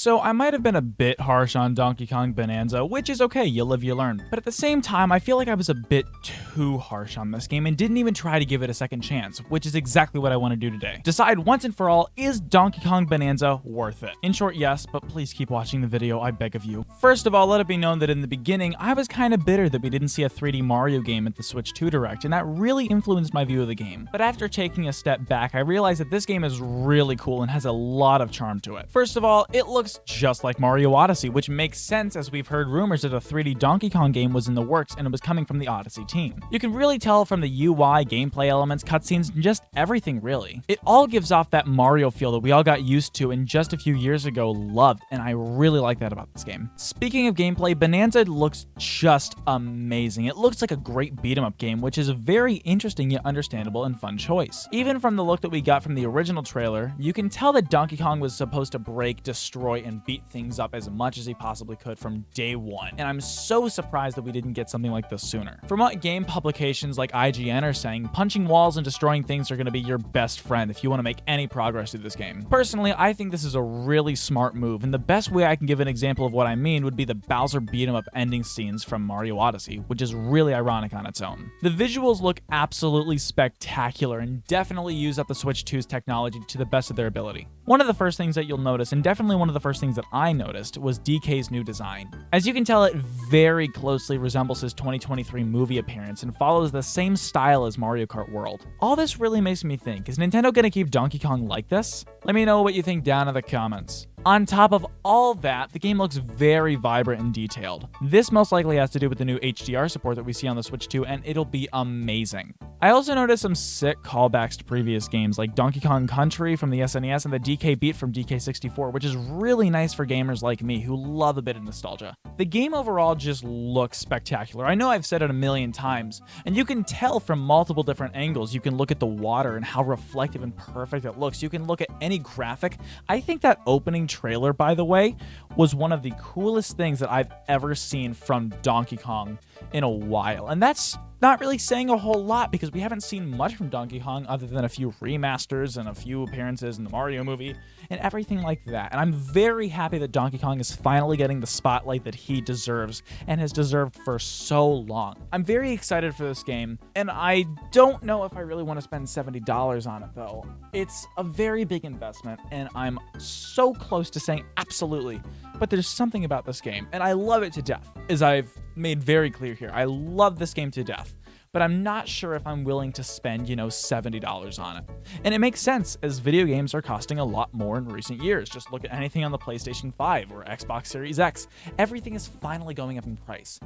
So I might have been a bit harsh on Donkey Kong Bananza, which is okay, you live you learn. But at the same time, I feel like I was a bit too harsh on this game and didn't even try to give it a second chance, which is exactly what I want to do today. Decide once and for all, is Donkey Kong Bananza worth it? In short, yes, but please keep watching the video, I beg of you. First of all, let it be known that in the beginning, I was kind of bitter that we didn't see a 3D Mario game at the Switch 2 Direct, and that really influenced my view of the game. But after taking a step back, I realized that this game is really cool and has a lot of charm to it. First of all, it looks just like Mario Odyssey, which makes sense as we've heard rumors that a 3D Donkey Kong game was in the works and it was coming from the Odyssey team. You can really tell from the UI, gameplay elements, cutscenes, and just everything really. It all gives off that Mario feel that we all got used to and just a few years ago loved, and I really like that about this game. Speaking of gameplay, Bananza looks just amazing. It looks like a great beat-em-up game, which is a very interesting yet understandable and fun choice. Even from the look that we got from the original trailer, you can tell that Donkey Kong was supposed to break, destroy, and beat things up as much as he possibly could from day one, and I'm so surprised that we didn't get something like this sooner. From what game publications like IGN are saying, punching walls and destroying things are going to be your best friend if you want to make any progress through this game. Personally, I think this is a really smart move, and the best way I can give an example of what I mean would be the Bowser beat-em-up ending scenes from Mario Odyssey, which is really ironic on its own. The visuals look absolutely spectacular and definitely use up the Switch 2's technology to the best of their ability. One of the first things that you'll notice, and definitely one of the first things that I noticed, was DK's new design. As you can tell, it very closely resembles his 2023 movie appearance and follows the same style as Mario Kart World. All this really makes me think, is Nintendo gonna keep Donkey Kong like this? Let me know what you think down in the comments. On top of all that, the game looks very vibrant and detailed. This most likely has to do with the new HDR support that we see on the Switch 2, and it'll be amazing. I also noticed some sick callbacks to previous games like Donkey Kong Country from the SNES and the DK Beat from DK64, which is really nice for gamers like me who love a bit of nostalgia. The game overall just looks spectacular. I know I've said it a million times, and you can tell from multiple different angles. You can look at the water and how reflective and perfect it looks. You can look at any graphic. I think that opening trailer, by the way, was one of the coolest things that I've ever seen from Donkey Kong in a while. And that's not really saying a whole lot because we haven't seen much from Donkey Kong other than a few remasters and a few appearances in the Mario movie and everything like that. And I'm very happy that Donkey Kong is finally getting the spotlight that he deserves and has deserved for so long. I'm very excited for this game, and I don't know if I really want to spend $70 on it though. It's a very big investment, and I'm so close to saying absolutely, but there's something about this game, and I love it to death, as I've made very clear here. I love this game to death, but I'm not sure if I'm willing to spend, $70 on it. And it makes sense, as video games are costing a lot more in recent years. Just look at anything on the PlayStation 5 or Xbox Series X. Everything is finally going up in price.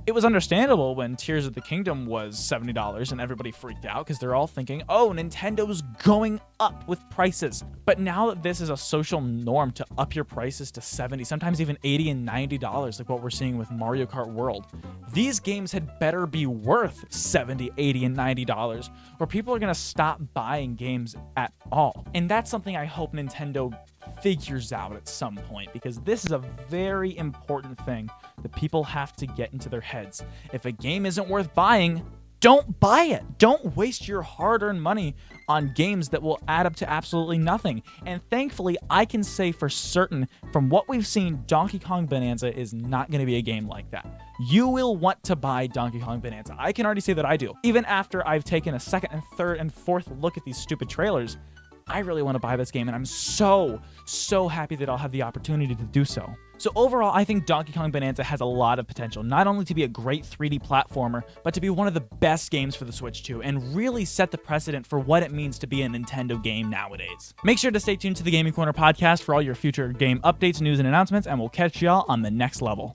It was understandable when Tears of the Kingdom was $70 and everybody freaked out because they're all thinking, oh, Nintendo's going up with prices. But now that this is a social norm to up your prices to $70, sometimes even $80 and $90, like what we're seeing with Mario Kart World, these games had better be worth $70, $80, and $90, or people are going to stop buying games at all. And that's something I hope Nintendo figures out at some point, because this is a very important thing that people have to get into their heads. If a game isn't worth buying, don't buy it. Don't waste your hard-earned money on games that will add up to absolutely nothing. And thankfully, I can say for certain, from what we've seen, Donkey Kong Bananza is not going to be a game like that. You will want to buy Donkey Kong Bananza. I can already say that I do. Even after I've taken a second and third and fourth look at these stupid trailers, I really want to buy this game, and I'm so happy that I'll have the opportunity to do so. So overall, I think Donkey Kong Bananza has a lot of potential, not only to be a great 3D platformer, but to be one of the best games for the Switch 2, and really set the precedent for what it means to be a Nintendo game nowadays. Make sure to stay tuned to the Gaming Corner podcast for all your future game updates, news, and announcements, and we'll catch y'all on the next level.